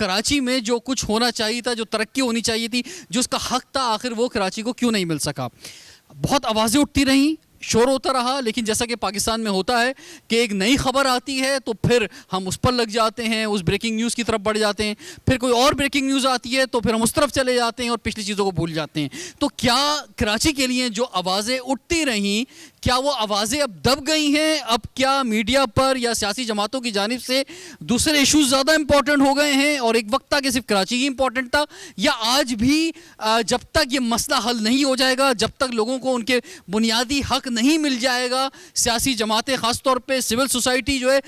کراچی میں جو کچھ ہونا چاہیے تھا, جو ترقی ہونی چاہیے تھی, جو اس کا حق تھا, آخر وہ کراچی کو کیوں نہیں مل سکا؟ بہت آوازیں اٹھتی رہیں, شور ہوتا رہا, لیکن جیسا کہ پاکستان میں ہوتا ہے کہ ایک نئی خبر آتی ہے تو پھر ہم اس پر لگ جاتے ہیں, اس بریکنگ نیوز کی طرف بڑھ جاتے ہیں, پھر کوئی اور بریکنگ نیوز آتی ہے تو پھر ہم اس طرف چلے جاتے ہیں اور پچھلی چیزوں کو بھول جاتے ہیں. تو کیا کراچی کے لیے جو آوازیں اٹھتی رہیں, کیا وہ آوازیں اب دب گئی ہیں؟ اب کیا میڈیا پر یا سیاسی جماعتوں کی جانب سے دوسرے ایشوز زیادہ امپورٹنٹ ہو گئے ہیں اور ایک وقت تھا کہ صرف کراچی ہی امپورٹنٹ تھا؟ یا آج بھی جب تک یہ مسئلہ حل نہیں ہو جائے گا, جب تک لوگوں کو ان کے بنیادی حق نہیں مل جائے گا, سیاسی جماعتیں خاص طور پہ سول سوسائٹی جو ہے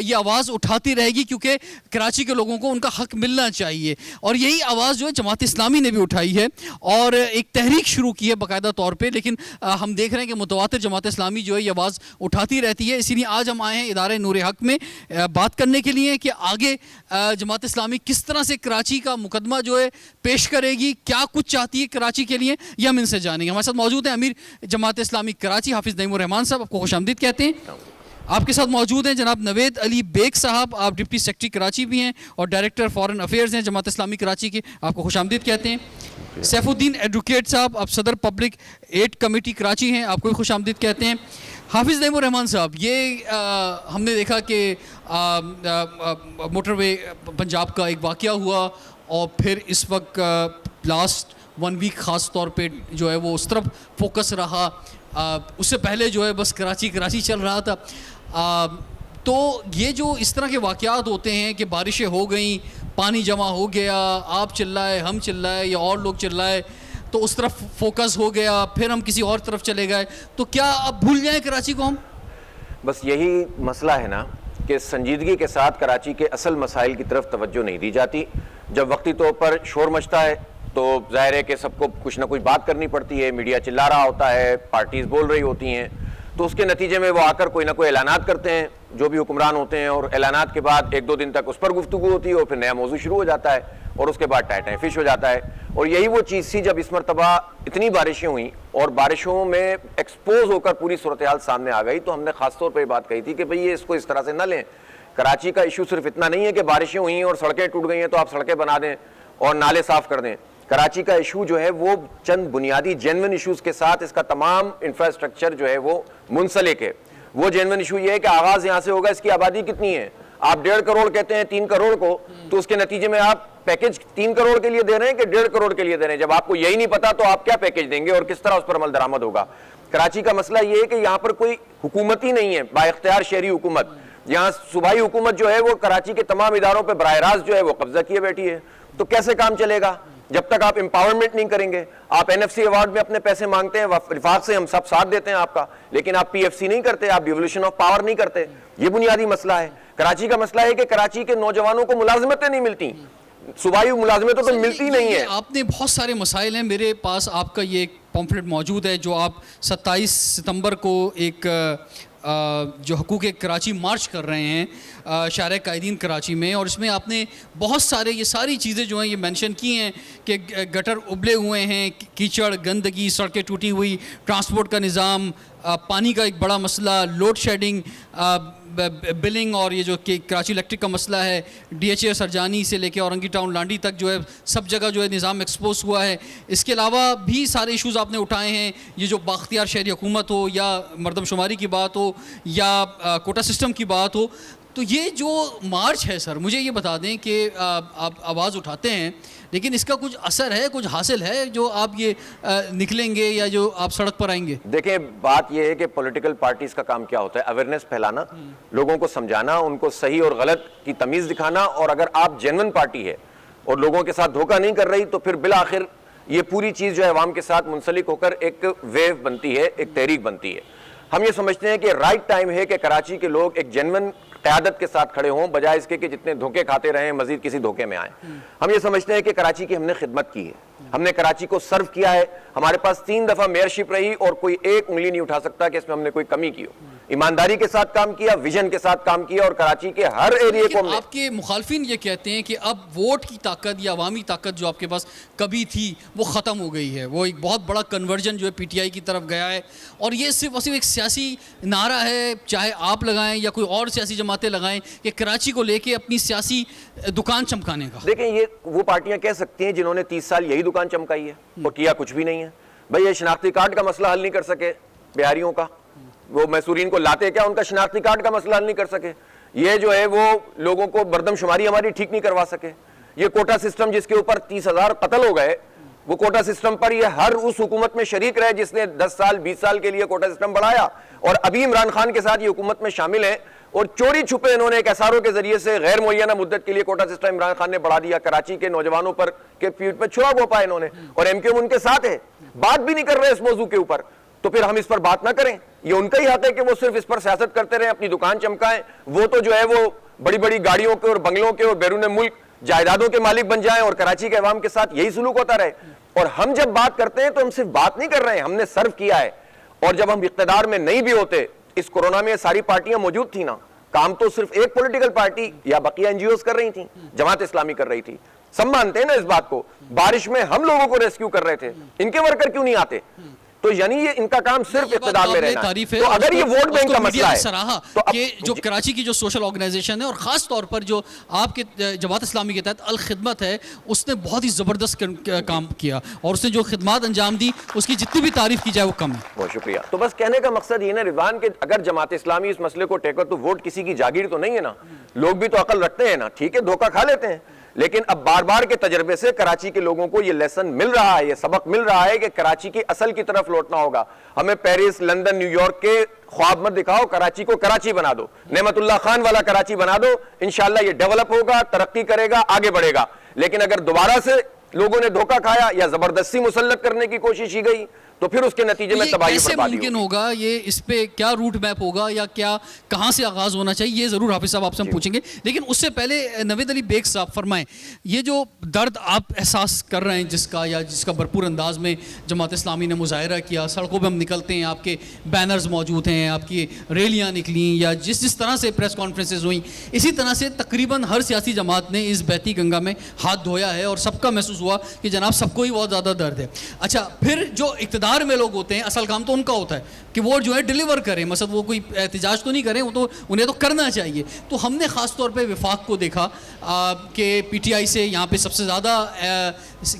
یہ آواز اٹھاتی رہے گی, کیونکہ کراچی کے لوگوں کو ان کا حق ملنا چاہیے. اور یہی آواز جو ہے جماعت اسلامی نے بھی اٹھائی ہے اور ایک تحریک شروع کی ہے باقاعدہ طور پہ, لیکن ہم دیکھ رہے ہیں کہ متواتر جماعت اسلامی جو ہے یہ آواز اٹھاتی رہتی ہے. اسی لیے آج ہم آئے ہیں ادارے نور حق میں بات کرنے کے لیے کہ آگے جماعت اسلامی کس طرح سے کراچی کا مقدمہ جو ہے پیش کرے گی, کیا کچھ چاہتی ہے کراچی کے لیے, یہ ہم ان سے جانیں گے. ہمارے ساتھ موجود ہیں امیر جماعت اسلامی کراچی حافظ نعیم الرحمان صاحب, آپ کو خوش آمدید کہتے ہیں. آپ کے ساتھ موجود ہیں جناب نوید علی بیگ صاحب, آپ ڈپٹی سیکرٹری کراچی بھی ہیں اور ڈائریکٹر فارن افیئرز ہیں جماعت اسلامی کراچی کے, آپ کو خوش آمدید کہتے ہیں. سیف الدین ایڈوکیٹ صاحب, آپ صدر پبلک ایڈ کمیٹی کراچی ہیں, آپ کو بھی خوش آمدید کہتے ہیں. حافظ نعیم الرحمان صاحب, یہ ہم نے دیکھا کہ موٹر وے پنجاب کا ایک واقعہ ہوا اور پھر اس وقت لاسٹ 1 ویک خاص طور پہ جو ہے وہ اس طرف فوکس رہا, اس سے پہلے جو ہے بس کراچی چل رہا تھا. تو یہ جو اس طرح کے واقعات ہوتے ہیں کہ بارشیں ہو گئیں, پانی جمع ہو گیا, آپ چلائے, ہم چلائے یا اور لوگ چلائے, تو اس طرف فوکس ہو گیا, پھر ہم کسی اور طرف چلے گئے, تو کیا اب بھول جائیں کراچی کو ہم؟ بس یہی مسئلہ ہے نا کہ سنجیدگی کے ساتھ کراچی کے اصل مسائل کی طرف توجہ نہیں دی جاتی. جب وقتی طور پر شور مچتا ہے تو ظاہر ہے کہ سب کو کچھ نہ کچھ بات کرنی پڑتی ہے, میڈیا چلا رہا ہوتا ہے, پارٹیز بول رہی ہوتی ہیں, تو اس کے نتیجے میں وہ آ کر کوئی نہ کوئی اعلانات کرتے ہیں جو بھی حکمران ہوتے ہیں, اور اعلانات کے بعد 1-2 دن تک اس پر گفتگو ہوتی ہے اور پھر نیا موضوع شروع ہو جاتا ہے اور اس کے بعد ٹائٹیں فش ہو جاتا ہے. اور یہی وہ چیز تھی جب اس مرتبہ اتنی بارشیں ہوئیں اور بارشوں میں ایکسپوز ہو کر پوری صورتحال سامنے آ گئی, تو ہم نے خاص طور پہ یہ بات کہی تھی کہ بھئی یہ اس کو اس طرح سے نہ لیں. کراچی کا ایشو صرف اتنا نہیں ہے کہ بارشیں ہوئی ہیں اور سڑکیں ٹوٹ گئی ہیں تو آپ سڑکیں بنا دیں اور نالے صاف کر دیں. کراچی کا ایشو جو ہے وہ چند بنیادی جینوئن ایشوز کے ساتھ اس کا تمام انفراسٹرکچر جو ہے وہ منسلک ہے. وہ جینوئن ایشو یہ ہے کہ آغاز یہاں سے ہوگا, اس کی آبادی کتنی ہے, آپ 1.5 کروڑ کہتے ہیں 3 کروڑ کو, تو اس کے نتیجے میں آپ پیکج 3 کروڑ کے لیے دے رہے ہیں کہ 1.5 کروڑ کے لیے دے رہے ہیں. جب آپ کو یہی نہیں پتا تو آپ کیا پیکج دیں گے اور کس طرح اس پر عمل درآمد ہوگا؟ کراچی کا مسئلہ یہ ہے کہ یہاں پر کوئی حکومت ہی نہیں ہے, با اختیار شہری حکومت. یہاں صوبائی حکومت جو ہے وہ کراچی کے تمام اداروں پہ براہ راست جو ہے وہ قبضہ کیے بیٹھی ہے. تو کیسے کام چلے گا جب تک آپ امپاورمنٹ نہیں کریں گے؟ آپ NFC ایوارڈ میں اپنے پیسے مانگتے ہیں, وفاق سے ہم سب ساتھ دیتے ہیں آپ کا, لیکن آپ PFC نہیں کرتے, آپ ڈیولیوشن آف پاور نہیں کرتے. یہ بنیادی مسئلہ ہے. کراچی کا مسئلہ ہے کہ کراچی کے نوجوانوں کو ملازمتیں نہیں ملتی, صوبائی ملازمتیں تو ملتی نہیں ہیں. آپ نے بہت سارے مسائل ہیں, میرے پاس آپ کا یہ ایک پمفلٹ موجود ہے جو آپ 27 ستمبر کو ایک جو حقوق کراچی مارچ کر رہے ہیں شارع قائدین کراچی میں, اور اس میں آپ نے بہت سارے یہ ساری چیزیں جو ہیں یہ مینشن کی ہیں کہ گٹر ابلے ہوئے ہیں, کیچڑ, گندگی, سڑکیں ٹوٹی ہوئی, ٹرانسپورٹ کا نظام, پانی کا ایک بڑا مسئلہ, لوڈ شیڈنگ, بلنگ, اور یہ جو کہ کراچی الیکٹرک کا مسئلہ ہے, DHA سرجانی سے لے کے اورنگی ٹاؤن لانڈی تک جو ہے سب جگہ جو ہے نظام ایکسپوز ہوا ہے. اس کے علاوہ بھی سارے ایشوز آپ نے اٹھائے ہیں, یہ جو بااختیار شہری حکومت ہو یا مردم شماری کی بات ہو یا کوٹا سسٹم کی بات ہو. تو یہ جو مارچ ہے سر, مجھے یہ بتا دیں کہ آپ آواز اٹھاتے ہیں لیکن اس کا کچھ اثر ہے, کچھ حاصل ہے جو آپ یہ نکلیں گے یا جو آپ سڑک پر آئیں گے؟ دیکھیں بات یہ ہے کہ پولیٹیکل پارٹیز کا کام کیا ہوتا ہے, اویئرنیس پھیلانا, لوگوں کو سمجھانا, ان کو صحیح اور غلط کی تمیز دکھانا, اور اگر آپ جینوئن پارٹی ہے اور لوگوں کے ساتھ دھوکہ نہیں کر رہی تو پھر بالآخر یہ پوری چیز جو ہے عوام کے ساتھ منسلک ہو کر ایک ویو بنتی ہے, ایک تحریک بنتی ہے. ہم یہ سمجھتے ہیں کہ رائٹ ٹائم ہے کہ کراچی کے لوگ ایک جینوئن قیادت کے ساتھ کھڑے ہوں, بجائے اس کے کہ جتنے دھوکے کھاتے رہیں مزید کسی دھوکے میں آئیں. ہم یہ سمجھتے ہیں کہ کراچی کی ہم نے خدمت کی ہے, ہم نے کراچی کو سرو کیا ہے. ہمارے پاس 3 دفعہ میئرشپ رہی اور کوئی ایک انگلی نہیں اٹھا سکتا کہ اس میں ہم نے کوئی کمی کی ہو. ایمانداری کے ساتھ کام کیا, ویژن کے ساتھ کام کیا, اور کراچی کے ہر ایریے کو ہم نے. آپ کے مخالفین یہ کہتے ہیں کہ اب ووٹ کی طاقت یا عوامی طاقت جو آپ کے پاس کبھی تھی وہ ختم ہو گئی ہے, وہ ایک بہت بڑا کنورژن جو ہے پی ٹی آئی کی طرف گیا ہے, اور یہ صرف ایک سیاسی نعرہ ہے, چاہے آپ لگائیں یا کوئی اور سیاسی جماعتیں لگائیں, کہ کراچی کو لے کے اپنی سیاسی دکان چمکانے کا. دیکھیں یہ وہ پارٹیاں کہہ سکتی ہیں جنہوں نے 30 سال یہی دکان چمکائی ہے اور کیا کچھ بھی نہیں ہے. بھئی یہ شناختی کارڈ کا مسئلہ حل نہیں کر سکے بہاریوں کا, وہ میسورین کو لاتے کیا ان کا شناختی کارڈ کا مسئلہ حل نہیں کر سکے, یہ جو ہے وہ لوگوں کو مردم شماری ہماری ٹھیک نہیں کروا سکے, یہ کوٹا سسٹم جس کے اوپر 30,000 قتل ہو گئے, وہ کوٹا سسٹم پر یہ ہر اس حکومت میں شریک رہے جس نے 10 سال 20 سال کے لیے کوٹا سسٹم بڑھایا, اور ابھی عمران خان کے ساتھ یہ حکومت میں شامل ہیں, اور چوری چھپے انہوں نے ایک ایس آر او کے ذریعے سے غیر معینہ مدت کے لیے کوٹا سسٹم عمران خان نے بڑھا دیا, کراچی کے نوجوانوں پر کے پیٹ پہ چھرا گھونپا انہوں نے, اور ایم کیو ایم ان کے ساتھ ہے, بات بھی نہیں کر رہے اس موضوع کے اوپر. تو پھر ہم اس پر بات نہ کریں, یہ ان کا ہی حق ہے کہ وہ صرف اس پر سیاست کرتے رہیں, اپنی دکان چمکائیں. وہ تو جو ہے وہ بڑی بڑی گاڑیوں کے اور بنگلوں کے اور بیرون ملک جائیدادوں کے مالک بن جائیں, اور کراچی کے عوام کے ساتھ یہی سلوک ہوتا رہے. اور ہم جب بات کرتے ہیں تو ہم صرف بات نہیں کر رہے ہیں, ہم نے سرو کیا ہے. اور جب ہم اقتدار میں نہیں بھی ہوتے, اس کورونا میں ساری پارٹیاں موجود تھیں نا, کام تو صرف ایک پولیٹیکل پارٹی یا بقیہ این جی اوز کر رہی تھیں, جماعت اسلامی کر رہی تھی, سب مانتے ہیں نا اس بات کو. بارش میں ہم لوگوں کو ریسکیو کر رہے تھے, ان کے ورکر کیوں نہیں آتے؟ تو یعنی یہ ان کا کام صرف اقتدار میں رہنا ہے. تو اگر یہ ووٹ بینک کا مسئلہ ہے تو کہ جو کراچی کی جو سوشل آرگنائزیشن ہے, اور خاص طور پر جو آپ کے جماعت اسلامی کے تحت الخدمت ہے, اس نے بہت ہی زبردست کام کیا, اور اس نے جو خدمات انجام دی اس کی جتنی بھی تعریف کی جائے وہ کم ہے. بہت شکریہ. تو بس کہنے کا مقصد یہ نا رضوان, کہ اگر جماعت اسلامی اس مسئلے کو ٹیکر, تو ووٹ کسی کی جاگیر تو نہیں ہے نا, لوگ بھی تو عقل رکھتے ہیں نا, ٹھیک ہے دھوکہ کھا لیتے ہیں, لیکن اب بار بار کے تجربے سے کراچی کے لوگوں کو یہ لیسن مل رہا ہے, یہ سبق مل رہا ہے کہ کراچی کی اصل کی طرف لوٹنا ہوگا. ہمیں پیرس, لندن, نیو یارک کے خواب مت دکھاؤ, کراچی کو کراچی بنا دو, نعمت اللہ خان والا کراچی بنا دو, انشاءاللہ یہ ڈیولپ ہوگا, ترقی کرے گا, آگے بڑھے گا. لیکن اگر دوبارہ سے لوگوں نے دھوکہ کھایا یا زبردستی مسلط کرنے کی کوشش کی گئی, تو پھر اس کے نتیجے میں تباہی بربادی ہوگی. ممکن ہوگا یہ, اس پہ کیا روٹ میپ ہوگا یا کیا کہاں سے آغاز ہونا چاہیے, یہ ضرور حافظ صاحب آپ سے ہم پوچھیں گے. لیکن اس سے پہلے نوید علی بیگ صاحب فرمائیں, یہ جو درد آپ احساس کر رہے ہیں جس کا, یا جس کا بھرپور انداز میں جماعت اسلامی نے مظاہرہ کیا, سڑکوں پہ ہم نکلتے ہیں, آپ کے بینرز موجود ہیں, آپ کی ریلیاں نکلیں, یا جس طرح سے پریس کانفرنسز ہوئیں, اسی طرح سے تقریباً ہر سیاسی جماعت نے اس بہتی گنگا میں ہاتھ دھویا ہے, اور سب کا محسوس ہوا کہ جناب سب کو ہی بہت زیادہ درد ہے. اچھا, پھر جو اقتدار میں لوگ ہوتے ہیں, اصل کام تو ان کا ہوتا ہے کہ وہ جو ہے ڈیلیور کریں, مثلا وہ کوئی احتجاج تو نہیں کریں, وہ تو انہیں تو کرنا چاہیے. تو ہم نے خاص طور پہ وفاق کو دیکھا کہ پی ٹی آئی سے یہاں پہ سب سے زیادہ,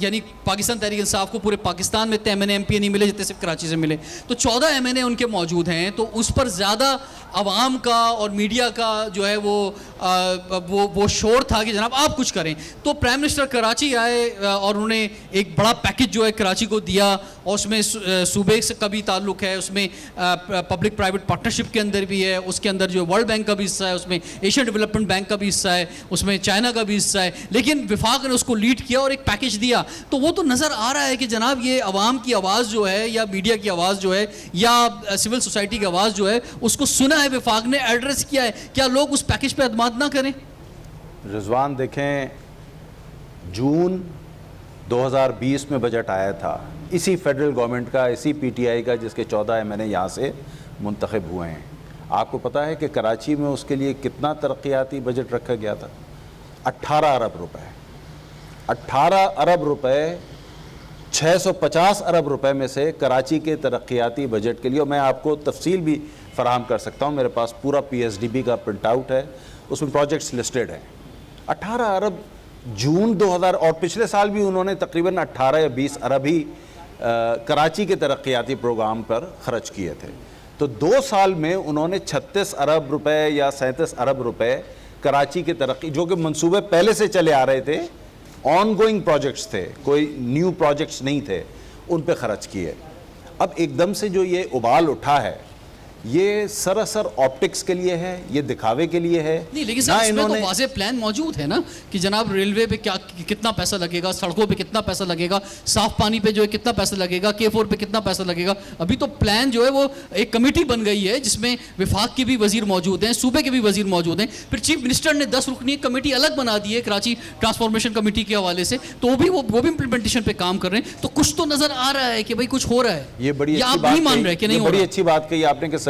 یعنی پاکستان تحریک انصاف کو پورے پاکستان میں M N A M P نہیں ملے جتنے صرف کراچی سے ملے, تو 14 ایم این اے ان کے موجود ہیں. تو اس پر زیادہ عوام کا اور میڈیا کا جو ہے وہ شور تھا کہ جناب آپ کچھ کریں. تو پرائم منسٹر کراچی آئے اور انہوں نے ایک بڑا پیکج جو ہے کراچی کو دیا, اور اس میں صوبے سے کا بھی تعلق ہے, اس میں پبلک پرائیویٹ پارٹنرشپ کے اندر بھی ہے, اس کے اندر جو ورلڈ بینک کا بھی حصہ ہے, اس میں ایشین ڈیولپمنٹ بینک کا بھی حصہ ہے, اس میں چائنا کا بھی حصہ ہے. لیکن وفاق نے اس کو لیڈ کیا اور ایک پیکج دیا. تو وہ تو نظر آ رہا ہے کہ جناب یہ عوام کی آواز جو ہے, یا میڈیا کی آواز جو ہے, یا سول سوسائٹی کی آواز جو ہے, اس کو سنا ہے وفاق نے, ایڈریس کیا ہے. کیا لوگ اس پیکج پہ اعتماد نہ کریں؟ رضوان دیکھیں, جون 2020 میں بجٹ آیا تھا, اسی فیڈرل گورنمنٹ کا, اسی پی ٹی آئی کا, جس کے 14 ایم این اے یہاں سے منتخب ہوئے ہیں. آپ کو پتہ ہے کہ کراچی میں اس کے لیے کتنا ترقیاتی بجٹ رکھا گیا تھا؟ 18 ارب روپے. 18 ارب روپے 650 ارب روپے میں سے کراچی کے ترقیاتی بجٹ کے لیے, اور میں آپ کو تفصیل بھی فراہم کر سکتا ہوں, میرے پاس پورا پی ایس ڈی بی کا پرنٹ آؤٹ ہے, اس میں پروجیکٹس لسٹڈ ہیں. 18 ارب جون 2000, اور پچھلے سال بھی انہوں نے تقریباً 18 یا 20 ارب ہی کراچی کے ترقیاتی پروگرام پر خرچ کیے تھے. تو 2 سال میں انہوں نے 36 ارب روپے یا 37 ارب روپے کراچی کے ترقی, جو کہ منصوبے پہلے سے چلے آ رہے تھے, آن گوئنگ پروجیکٹس تھے, کوئی نیو پروجیکٹس نہیں تھے, ان پہ خرچ کیے. اب ایک دم سے جو یہ ابال اٹھا ہے, یہ سراسر آپٹکس کے لیے ہے, یہ دکھاوے کے لیے ہے. نہیں, لیکن سر اس میں تو واضح پلان موجود ہے نا کہ جناب ریلوے پہ کتنا پیسہ لگے گا, سڑکوں پہ کتنا پیسہ لگے گا, صاف پانی پہ جو ہے کتنا پیسہ لگے گا, K4 پہ کتنا پیسہ لگے گا. ابھی تو پلان جو ہے وہ ایک کمیٹی بن گئی ہے جس میں وفاق کے بھی وزیر موجود ہیں, صوبے کے بھی وزیر موجود ہیں. پھر چیف منسٹر نے 10 رکنی کمیٹی الگ بنا دی ہے کراچی ٹرانسفارمیشن کمیٹی کے حوالے سے, تو وہ بھی امپلیمنٹیشن پہ کام کر رہے ہیں. تو کچھ تو نظر آ رہا ہے کہ بھائی کچھ ہو رہا ہے. یہ بڑی اچھی بات کہی آپ نے کہ بڑی اچھی بات کہی آپ نے کہ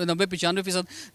90-95%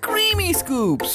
creamy scoops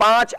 5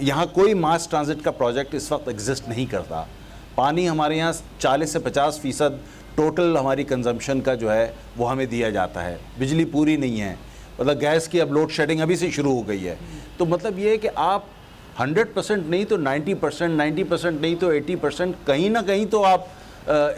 یہاں کوئی ماس ٹرانزٹ کا پروجیکٹ اس وقت ایگزسٹ نہیں کرتا. پانی ہمارے یہاں 40 سے 50% ٹوٹل ہماری کنزمپشن کا جو ہے وہ ہمیں دیا جاتا ہے. بجلی پوری نہیں ہے, مطلب گیس کی اب لوڈ شیڈنگ ابھی سے شروع ہو گئی ہے. تو مطلب یہ ہے کہ آپ 100% نہیں تو 90%, 90% نہیں تو 80%, کہیں نہ کہیں تو آپ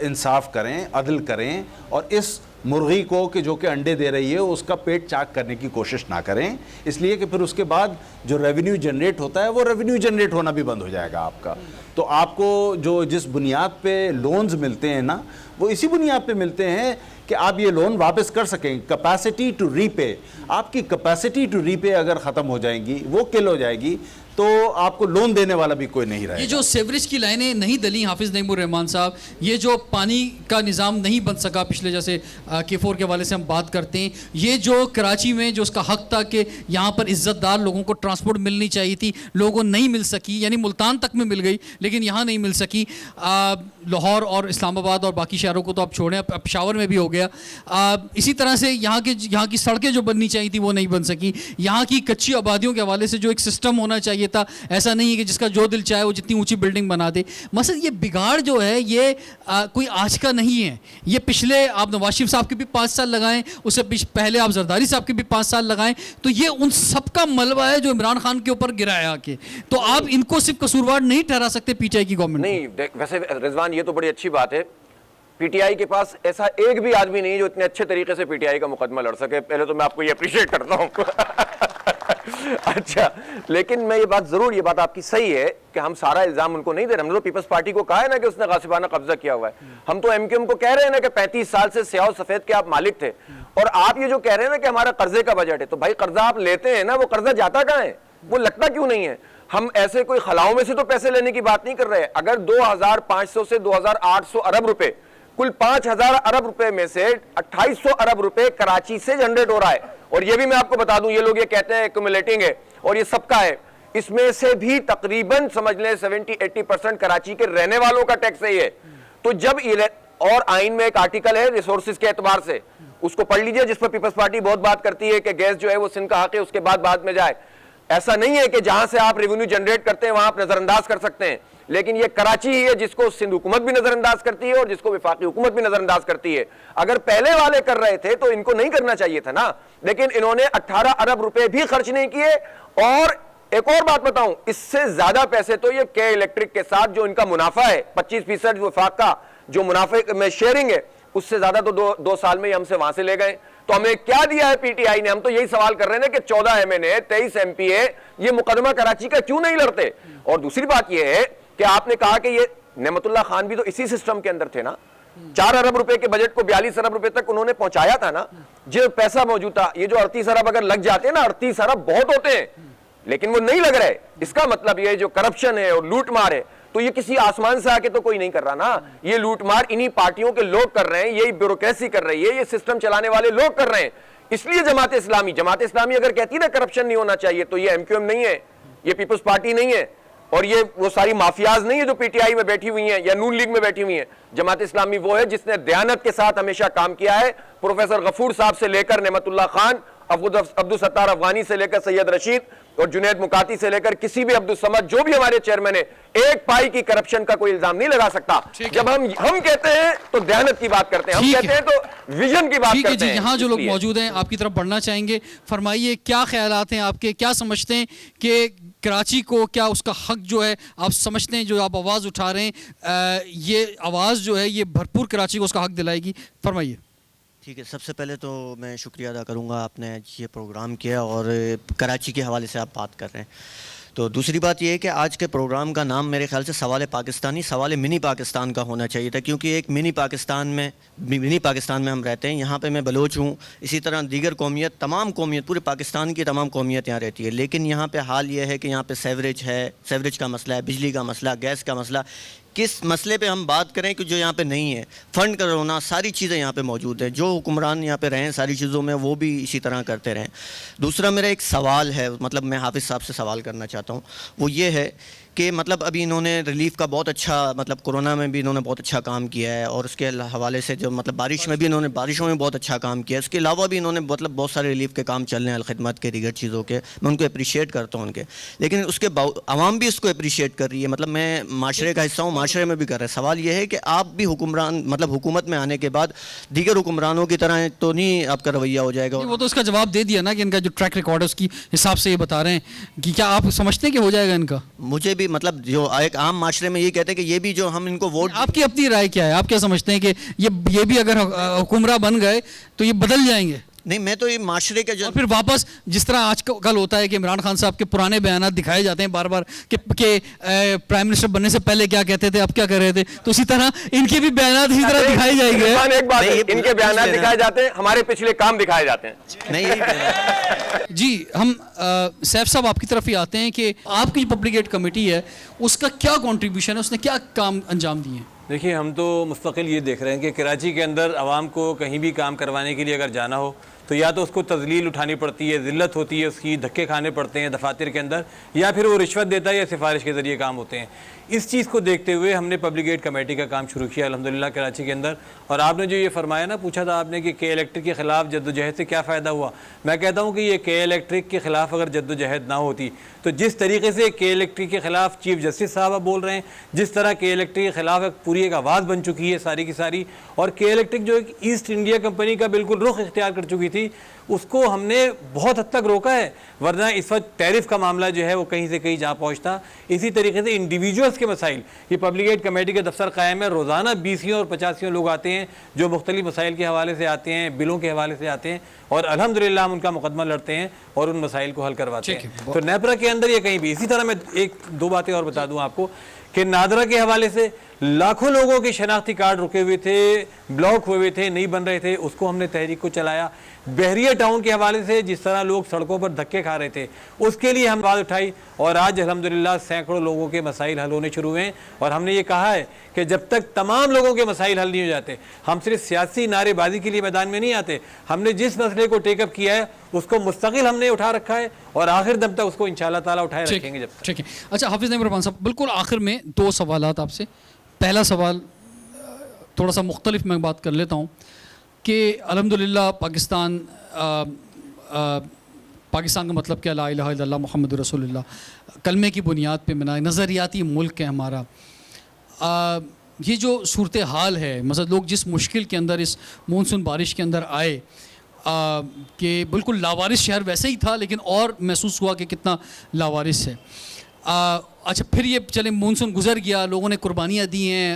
انصاف کریں, عدل کریں, اور اس مرغی کو کہ جو کہ انڈے دے رہی ہے اس کا پیٹ چاک کرنے کی کوشش نہ کریں, اس لیے کہ پھر اس کے بعد جو ریونیو جنریٹ ہوتا ہے وہ ریونیو جنریٹ ہونا بھی بند ہو جائے گا آپ کا. تو آپ کو جو جس بنیاد پہ لونز ملتے ہیں نا, وہ اسی بنیاد پہ ملتے ہیں کہ آپ یہ لون واپس کر سکیں. کیپیسٹی ٹو ری پے, آپ کی کیپیسٹی ٹو ری پے اگر ختم ہو جائیں گی, وہ کل ہو جائے گی, تو آپ کو لون دینے والا بھی کوئی نہیں رہے گا. یہ جو سیوریج کی لائنیں نہیں دلی حافظ نعیم الرحمان صاحب, یہ جو پانی کا نظام نہیں بن سکا پچھلے, جیسے K4 کے حوالے سے ہم بات کرتے ہیں, یہ جو کراچی میں جو اس کا حق تھا کہ یہاں پر عزت دار لوگوں کو ٹرانسپورٹ ملنی چاہیے تھی, لوگوں کو نہیں مل سکی, یعنی ملتان تک میں مل گئی لیکن یہاں نہیں مل سکی. لاہور اور اسلام آباد اور باقی شہروں کو تو آپ چھوڑیں, اب پشاور میں بھی ہو گیا. اسی طرح سے یہاں کی سڑکیں جو بننی چاہیے تھی وہ نہیں بن سکی. یہاں کی کچی آبادیوں کے حوالے سے جو ایک سسٹم ہونا چاہیے تھا, ایسا نہیں ہے کہ جس کا جو دل چاہے وہ جتنی اونچی بلڈنگ بنا دے. مثلا یہ بگاڑ جو ہے یہ کوئی آج کا نہیں ہے, یہ پچھلے آپ نواز شریف صاحب کے بھی 5 سال لگائیں, اس سے پہلے آپ زرداری صاحب کے بھی 5 سال لگائیں, تو یہ ان سب کا ملبہ ہے جو عمران خان کے اوپر گرایا کے. تو آپ ان کو صرف قصوروار نہیں ٹھہرا سکتے پی ٹی آئی کی گورنمنٹ. نہیں, ویسے رضوان یہ تو بڑی اچھی بات ہے, پی ٹی آئی کے پاس ایسا ایک بھی آدمی نہیں جو اتنے اچھے طریقے سے پی ٹی آئی کا مقدمہ لڑ سکے. پہلے تو میں آپ کو یہ اپریشیٹ کرتا ہوں. اچھا, لیکن میں یہ بات آپ کی صحیح ہے کہ ہم سارا الزام ان کو نہیں دے رہے. ہم نے تو پیپلز پارٹی کو کہا ہے نا کہ اس نے غاصبانہ قبضہ کیا ہوا ہے. ہم تو ایم کیو ایم کو کہہ رہے ہیں نا کہ 35 سال سے سیاہ و سفید کے آپ مالک تھے, اور آپ یہ جو کہہ رہے ہیں نا کہ ہمارا قرضے کا بجٹ ہے, تو بھائی قرضہ آپ لیتے ہیں نا, وہ قرضہ جاتا کہاں ہے, وہ لگتا کیوں نہیں ہے؟ ہم ایسے کوئی خلاؤں میں سے تو پیسے لینے کی بات نہیں کر رہے. اگر 2500 سے 2800 ارب روپے, کل 5000 ارب روپے میں سے 2800 ارب روپے کراچی سے جنریٹ ہو رہا ہے. اور یہ بھی میں آپ کو بتا دوں, یہ لوگ یہ کہتے ہیں ایکومولیٹنگ ہے, اور یہ سب کا ہے, اس میں سے بھی تقریباً سمجھ لیں 70-80% کراچی کے رہنے والوں کا ٹیکس ہے یہ. تو جب اور آئین میں ایک آرٹیکل ہے ریسورسز کے اعتبار سے, اس کو پڑھ لیجئے, جس پر پیپلز پارٹی بہت بات کرتی ہے کہ گیس جو ہے وہ سندھ کا حق ہے, اس کے بعد میں جائے. ایسا نہیں ہے کہ جہاں سے آپ ریونیو جنریٹ کرتے ہیں وہاں آپ نظر انداز کر سکتے ہیں, لیکن یہ کراچی ہی ہے جس کو سندھ حکومت بھی نظر انداز کرتی ہے اور جس کو وفاقی حکومت بھی نظر انداز کرتی ہے. اگر پہلے والے کر رہے تھے تو ان کو نہیں کرنا چاہیے تھا نا, لیکن انہوں نے 18 ارب روپے بھی خرچ نہیں کیے. اور ایک اور بات بتاؤں, اس سے زیادہ پیسے تو یہ کے الیکٹرک کے ساتھ جو ان کا منافع ہے 25% وفاق کا جو منافع میں شیئرنگ ہے, اس سے زیادہ تو 2 سال میں ہم سے وہاں سے لے گئے. تو ہمیں کیا دیا ہے پی ٹی آئی نے؟ ہم تو یہی سوال کر رہے ہیں کہ 14 ایم این اے 23 ایم پی اے یہ مقدمہ کراچی کا کیوں نہیں لڑتے؟ اور دوسری بات یہ ہے کہ آپ نے کہا کہ یہ نعمت اللہ خان بھی تو اسی سسٹم کے اندر تھے نا, 4 ارب روپے کے بجٹ کو 42 ارب روپے تک انہوں نے پہنچایا تھا نا, جو پیسہ موجود تھا. یہ جو 38 ارب اگر لگ جاتے ہیں نا, 38 ارب بہت ہوتے ہیں, لیکن وہ نہیں لگ رہے. اس کا مطلب یہ جو کرپشن ہے اور لوٹ مار ہے, تو یہ کسی آسمان سے آ کے تو کوئی نہیں کر رہا نا, یہ لوٹ مار انہی پارٹیوں کے لوگ کر رہے ہیں, یہی بیوروکریسی کر رہی ہے, یہ سسٹم چلانے والے لوگ کر رہے ہیں. اس لیے جماعت اسلامی اگر کہتی نا کرپشن نہیں ہونا چاہیے, تو یہ ایم کیو ایم نہیں ہے, یہ پیپلز پارٹی نہیں ہے, اور یہ وہ ساری مافیاز نہیں ہے جو پی ٹی آئی میں بیٹھی ہوئی ہیں یا نون لیگ میں بیٹھی ہوئی ہیں. جماعت اسلامی وہ ہے جس نے دیانت کے ساتھ ہمیشہ کام کیا ہے. پروفیسر غفور صاحب سے لے کر نعمت اللہ خان, عبدالستار افغانی سے لے کر سید رشید اور جنید مکاتی سے لے کر کسی بھی عبدالصمد جو بھی ہمارے چیئرمین ہیں, ایک پائی کی کرپشن کا کوئی الزام نہیں لگا سکتا. جب ہم کہتے ہیں تو دیانت کی بات کرتے ہیں, ہم کہتے ہیں تو ویژن کی بات کرتے ہیں. یہاں جو لوگ موجود ہیں آپ کی طرف بڑھنا چاہیں گے, فرمائیے کیا خیالات ہیں آپ کے, کیا سمجھتے ہیں کہ کراچی کو کیا اس کا حق جو ہے آپ سمجھتے ہیں, جو آپ آواز اٹھا رہے ہیں یہ آواز جو ہے یہ بھرپور کراچی کو اس کا حق دلائے گی؟ فرمائیے. ٹھیک ہے, سب سے پہلے تو میں شکریہ ادا کروں گا, آپ نے یہ پروگرام کیا اور کراچی کے حوالے سے آپ بات کر رہے ہیں. تو دوسری بات یہ ہے کہ آج کے پروگرام کا نام میرے خیال سے سوال پاکستانی, سوال منی پاکستان کا ہونا چاہیے تھا, کیونکہ ایک منی پاکستان میں ہم رہتے ہیں. یہاں پہ میں بلوچ ہوں, اسی طرح دیگر قومیت, تمام قومیت, پورے پاکستان کی تمام قومیت یہاں رہتی ہے. لیکن یہاں پہ حال یہ ہے کہ یہاں پہ سیوریج ہے, سیوریج کا مسئلہ ہے, بجلی کا مسئلہ, گیس کا مسئلہ. کس مسئلے پہ ہم بات کریں کہ جو یہاں پہ نہیں ہے. فنڈ کا رونا, ساری چیزیں یہاں پہ موجود ہیں. جو حکمران یہاں پہ رہیں ساری چیزوں میں وہ بھی اسی طرح کرتے رہیں. دوسرا میرا ایک سوال ہے, مطلب میں حافظ صاحب سے سوال کرنا چاہتا ہوں, وہ یہ ہے کہ مطلب ابھی انہوں نے ریلیف کا بہت اچھا, مطلب کورونا میں بھی انہوں نے بہت اچھا کام کیا ہے, اور اس کے حوالے سے جو مطلب بارش میں بھی انہوں نے بارشوں میں بہت اچھا کام کیا ہے. اس کے علاوہ بھی انہوں نے مطلب بہت سارے ریلیف کے کام چل رہے ہیں, الخدمت کے دیگر چیزوں کے, میں ان کو اپریشیٹ کرتا ہوں ان کے. لیکن اس کے عوام بھی اس کو اپریشیٹ کر رہی ہے, مطلب میں معاشرے کا حصہ ہوں, معاشرے میں بھی کر رہا ہے. سوال یہ ہے کہ آپ بھی حکمران, مطلب حکومت میں آنے کے بعد دیگر حکمرانوں کی طرح تو نہیں آپ کا رویہ ہو جائے گا؟ وہ تو اس کا جواب دے دیا نا کہ ان کا جو ٹریک ریکارڈ ہے اس کی حساب سے یہ بتا رہے ہیں کہ کیا آپ سمجھتے ہیں کہ ہو جائے گا ان کا؟ مجھے بھی مطلب جو ایک عام معاشرے میں یہ کہتے ہیں کہ یہ بھی جو ہم ان کو ووٹ, آپ کی اپنی رائے کیا ہے؟ آپ کیا سمجھتے ہیں کہ یہ بھی اگر حکمراں بن گئے تو یہ بدل جائیں گے؟ نہیں, میں تو یہ معاشرے کے جو اور پھر واپس جس طرح آج کل ہوتا ہے کہ عمران خان صاحب کے پرانے بیانات دکھائے جاتے ہیں بار بار کہ پرائم منسٹر بننے سے پہلے کیا کہتے تھے, اب کیا کر رہے تھے, تو اسی طرح ان کے بھی بیانات اسی طرح دکھائے جائیں گے. ایک بات ہے, ان کے بیانات دکھائے جاتے ہیں, ہمارے پچھلے کام دکھائے جاتے ہیں. نہیں یہی جی, ہم سیف صاحب آپ کی طرف ہی آتے ہیں کہ آپ کی جو پبلک ایڈ کمیٹی ہے اس کا کیا کنٹریبیوشن ہے, اس نے کیا کام انجام دیے ہیں؟ دیکھیے, ہم تو مستقل یہ دیکھ رہے ہیں کہ کراچی کے اندر عوام کو کہیں بھی کام کروانے کے لیے اگر جانا ہو تو یا تو اس کو تذلیل اٹھانی پڑتی ہے, ذلت ہوتی ہے اس کی, دھکے کھانے پڑتے ہیں دفاتر کے اندر, یا پھر وہ رشوت دیتا ہے یا سفارش کے ذریعے کام ہوتے ہیں. اس چیز کو دیکھتے ہوئے ہم نے پبلک ایڈ کمیٹی کا کام شروع کیا الحمدللہ کراچی کے اندر. اور آپ نے جو یہ فرمایا نا, پوچھا تھا آپ نے کہ کے الیکٹرک کے خلاف جدوجہد سے کیا فائدہ ہوا, میں کہتا ہوں کہ یہ کے الیکٹرک کے خلاف اگر جدوجہد نہ ہوتی تو جس طریقے سے کے الیکٹرک کے خلاف چیف جسٹس صاحب بول رہے ہیں, جس طرح کے الیکٹرک کے خلاف ایک آواز بن چکی ہے ساری کی ساری, اور کے الیکٹرک جو ایک ایسٹ انڈیا کمپنی کا بالکل رخ اختیار کر چکی تھی, اس کو ہم نے بہت حد تک روکا ہے. ورنہ اس وقت ٹیرف کا معاملہ جو ہے وہ کہیں سے کہیں جا پہنچتا. اسی طریقے سے انڈیویجولز کے مسائل, یہ پبلک ایڈ کمیٹی کے دفتر قائم ہے, روزانہ 20 اور 85 لوگ آتے ہیں جو مختلف مسائل کے حوالے سے آتے ہیں, بلوں کے حوالے سے آتے ہیں, اور الحمدللہ ہم ان کا مقدمہ لڑتے ہیں اور ان مسائل کو حل کرواتے ہیں. تو نیپرا کے اندر یہ کہیں بھی اسی طرح. میں ایک دو باتیں اور بتا دوں آپ کو کہ نادرا کے حوالے سے لاکھوں لوگوں کے شناختی کارڈ رکے ہوئے تھے, بلاک ہوئے ہوئے تھے, نہیں بن رہے تھے, اس کو ہم نے تحریک کو چلایا. بحریہ ٹاؤن کے حوالے سے جس طرح لوگ سڑکوں پر دھکے کھا رہے تھے, اس کے لیے ہم بات اٹھائی, اور آج الحمدللہ سینکڑوں لوگوں کے مسائل حل ہونے شروع ہوئے ہیں. اور ہم نے یہ کہا ہے کہ جب تک تمام لوگوں کے مسائل حل نہیں ہو جاتے, ہم صرف سیاسی نعرے بازی کے لیے میدان میں نہیں آتے. ہم نے جس مسئلے کو ٹیک اپ کیا ہے اس کو مستقل ہم نے اٹھا رکھا ہے, اور آخر دم تک اس کو انشاءاللہ تعالیٰ اٹھائے رکھیں گے. جب تک ٹھیک ہے. اچھا حافظ نعیم الرحمان صاحب, بالکل آخر میں 2 سوالات آپ سے. پہلا سوال تھوڑا سا مختلف میں بات کر لیتا ہوں کہ الحمدللہ پاکستان کا مطلب کیا, لا الہ الا اللہ محمد رسول اللہ, کلمے کی بنیاد پہ بنا نظریاتی ملک ہے ہمارا. یہ جو صورتحال ہے, مثلا لوگ جس مشکل کے اندر اس مونسون بارش کے اندر آئے کہ بالکل لاوارث شہر ویسے ہی تھا, لیکن اور محسوس ہوا کہ کتنا لاوارث ہے. اچھا پھر یہ چلے مونسون گزر گیا, لوگوں نے قربانیاں دی ہیں,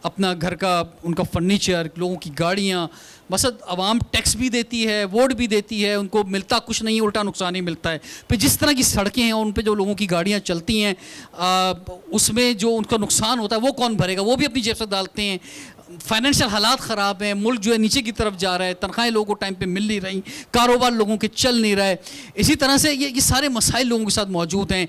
اپنا گھر کا ان کا فرنیچر, لوگوں کی گاڑیاں, مثلا عوام ٹیکس بھی دیتی ہے, ووٹ بھی دیتی ہے, ان کو ملتا کچھ نہیں, الٹا نقصان ہی ملتا ہے. پھر جس طرح کی سڑکیں ہیں اور ان پہ جو لوگوں کی گاڑیاں چلتی ہیں, اس میں جو ان کا نقصان ہوتا ہے وہ کون بھرے گا, وہ بھی اپنی جیب سے ڈالتے ہیں. فائنینشیل حالات خراب ہیں, ملک جو ہے نیچے کی طرف جا رہا ہے, تنخواہیں لوگوں کو ٹائم پہ مل نہیں رہی, کاروبار لوگوں کے چل نہیں رہا ہے. اسی طرح سے یہ سارے مسائل لوگوں کے ساتھ موجود ہیں.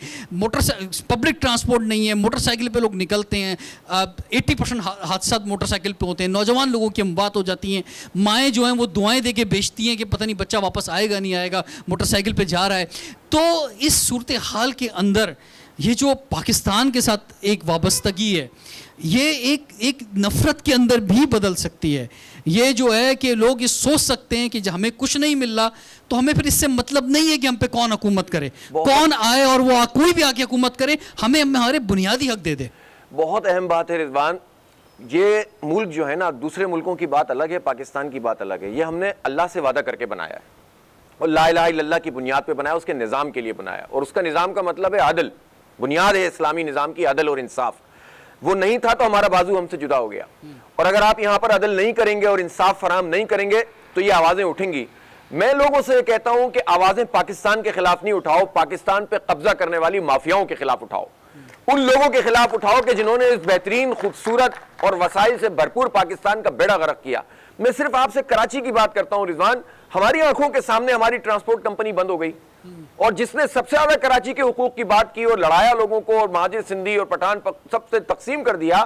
پبلک ٹرانسپورٹ نہیں ہے, موٹر سائیکل پہ لوگ نکلتے ہیں, 80% حادثات موٹر سائیکل پہ ہوتے ہیں. نوجوان لوگوں کی اموات ہو جاتی ہیں, مائیں جو ہیں وہ دعائیں دے کے بیچتی ہیں کہ پتہ نہیں بچہ واپس آئے گا نہیں آئے گا, موٹر سائیکل پہ جا رہا ہے. تو اس صورتحال کے اندر یہ جو پاکستان کے ساتھ ایک وابستگی ہے, یہ ایک نفرت کے اندر بھی بدل سکتی ہے. یہ جو ہے کہ لوگ یہ سوچ سکتے ہیں کہ جب ہمیں کچھ نہیں مل رہا تو ہمیں پھر اس سے مطلب نہیں ہے کہ ہم پہ کون حکومت کرے, کون آئے اور وہ کوئی بھی آ کے حکومت کرے, ہمیں ہمارے بنیادی حق دے دے. بہت اہم بات ہے رضوان. یہ ملک جو ہے نا, دوسرے ملکوں کی بات الگ ہے, پاکستان کی بات الگ ہے. یہ ہم نے اللہ سے وعدہ کر کے بنایا ہے, اور لا الہ الا اللہ کی بنیاد پہ بنایا, اس کے نظام کے لیے بنایا. اور اس کا نظام کا مطلب ہے عدل, بنیاد ہے اسلامی نظام کی عدل اور انصاف. وہ نہیں تھا تو ہمارا بازو ہم سے جدا ہو گیا. اور اگر آپ یہاں پر عدل نہیں کریں گے اور انصاف فراہم نہیں کریں گے تو یہ آوازیں اٹھیں گی. میں لوگوں سے کہتا ہوں کہ آوازیں پاکستان کے خلاف نہیں اٹھاؤ, پاکستان پہ قبضہ کرنے والی مافیاؤں کے خلاف اٹھاؤ. ان لوگوں کے خلاف اٹھاؤ کہ جنہوں نے اس بہترین, خوبصورت اور وسائل سے بھرپور پاکستان کا بیڑا غرق کیا. میں صرف آپ سے کراچی کی بات کرتا ہوں رضوان. ہماری آنکھوں کے سامنے ہماری ٹرانسپورٹ کمپنی بند ہو گئی, اور جس نے سب سے زیادہ کراچی کے حقوق کی بات کی اور لڑایا لوگوں کو, اور مہاجر سندھی اور پٹھان سب سے تقسیم کر دیا,